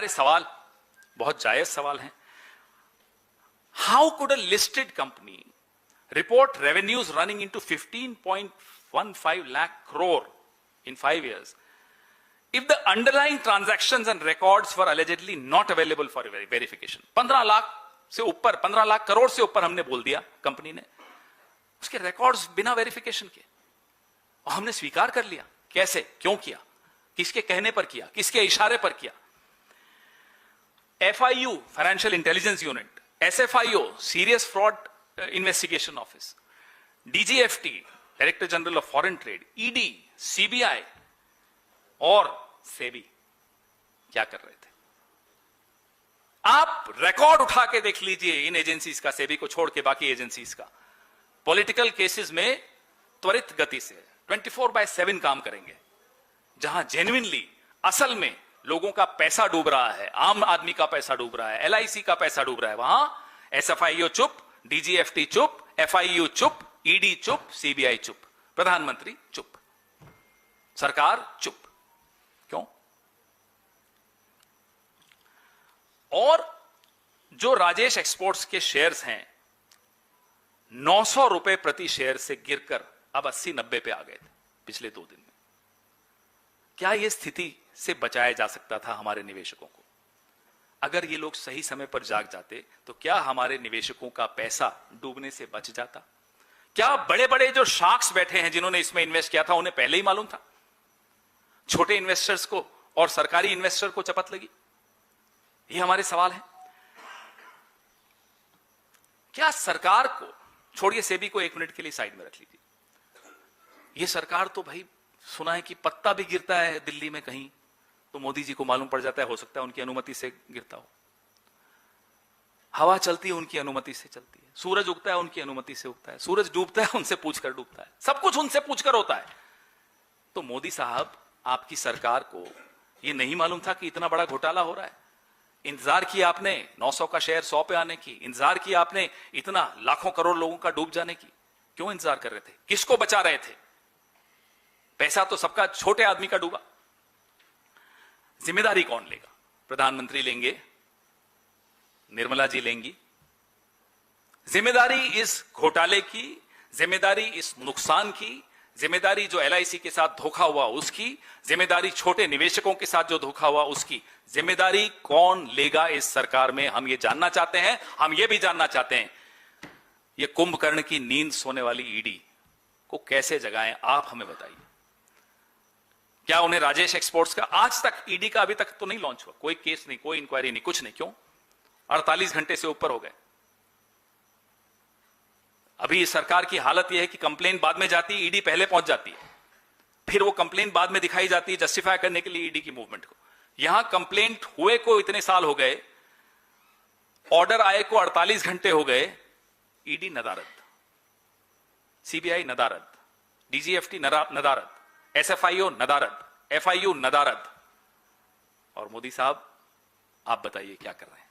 हमारे सवाल बहुत जायज सवाल हैं। How could a listed company report revenues running into 15.15 lakh crore in 5 years if the underlying transactions and records were allegedly not available for verification? 15 lakh से ऊपर, 15 लाख करोड़ से ऊपर हमने बोल दिया कंपनी ने, उसके रिकॉर्ड्स बिना वेरिफिकेशन के, और हमने स्वीकार कर लिया। कैसे, क्यों किया, किसके कहने पर किया, किसके इशारे पर किया? FIU financial intelligence unit, SFIO serious fraud investigation office, DGFT director general of foreign trade, ED, CBI और सेबी क्या कर रहे थे? आप रिकॉर्ड उठा के देख लीजिए इन एजेंसीज का, सेबी को छोड़ के बाकी एजेंसीज का। पॉलिटिकल केसेस में त्वरित गति से 24/7 काम करेंगे। जहां जेन्युइनली असल में लोगों का पैसा डूब रहा है, आम आदमी का पैसा डूब रहा है, LIC का पैसा डूब रहा है, वहां SFIO चुप, DGFT चुप, FIU चुप, ED चुप, CBI चुप, प्रधानमंत्री चुप, सरकार चुप। क्यों? और जो राजेश एक्सपोर्ट्स के शेयर्स हैं 900 रुपए प्रति शेयर से गिरकर अब 80-90 पे आ गए थे पिछले 2 दिन में। क्या यह स्थिति से बचाया जा सकता था हमारे निवेशकों को? अगर ये लोग सही समय पर जाग जाते तो क्या हमारे निवेशकों का पैसा डूबने से बच जाता? क्या बड़े बड़े जो शार्क्स बैठे हैं जिन्होंने इसमें इन्वेस्ट किया था, उन्हें पहले ही मालूम था? छोटे इन्वेस्टर्स को और सरकारी इन्वेस्टर को चपत लगी? ये हमारे सवाल हैं। क्या सरकार को, छोड़िए सेबी को 1 मिनट के लिए साइड में रख लीजिए, ये सरकार तो भाई सुना है कि पत्ता भी गिरता है दिल्ली में कहीं तो मोदी जी को मालूम पड़ जाता है, हो सकता है उनकी अनुमति से गिरता हो। हवा चलती है उनकी अनुमति से चलती है, सूरज उगता है उनकी अनुमति से उगता है, सूरज डूबता है उनसे पूछकर डूबता है, सब कुछ उनसे पूछकर होता है। तो मोदी साहब, आपकी सरकार को यह नहीं मालूम था कि इतना बड़ा घोटाला हो रहा है? इंतजार किया आपने 900 का शेयर 100 पे आने की, इंतजार किया आपने इतना लाखों करोड़ लोगों का डूब जाने की। क्यों इंतजार कर रहे थे? किसको बचा रहे थे? पैसा तो सबका, छोटे आदमी का डूबा। जिम्मेदारी कौन लेगा? प्रधानमंत्री लेंगे, निर्मला जी लेंगी। जिम्मेदारी इस घोटाले की, जिम्मेदारी इस नुकसान की, जिम्मेदारी जो LIC के साथ धोखा हुआ उसकी, जिम्मेदारी छोटे निवेशकों के साथ जो धोखा हुआ उसकी, जिम्मेदारी कौन लेगा इस सरकार में? हम ये जानना चाहते हैं। हम ये भी जानना चाहते हैं ये कुंभकर्ण की नींद सोने वाली ED को कैसे जगाएं, आप हमें बताइए। क्या उन्हें राजेश एक्सपोर्ट्स का, आज तक ED का अभी तक तो नहीं लॉन्च हुआ, कोई केस नहीं, कोई इंक्वायरी नहीं, कुछ नहीं। क्यों? 48 घंटे से ऊपर हो गए। अभी सरकार की हालत यह है कि कंप्लेन बाद में जाती है, ED पहले पहुंच जाती है, फिर वो कंप्लेन बाद में दिखाई जाती है जस्टिफाई करने के लिए ED की मूवमेंट को। यहां कंप्लेंट हुए को इतने साल हो गए, ऑर्डर आए को 48 घंटे हो गए, ED नदारद, CBI नदारद, DGFT नदारद, SFIO नदारद, FIU नदारद। और मोदी साहब, आप बताइए क्या कर रहे हैं?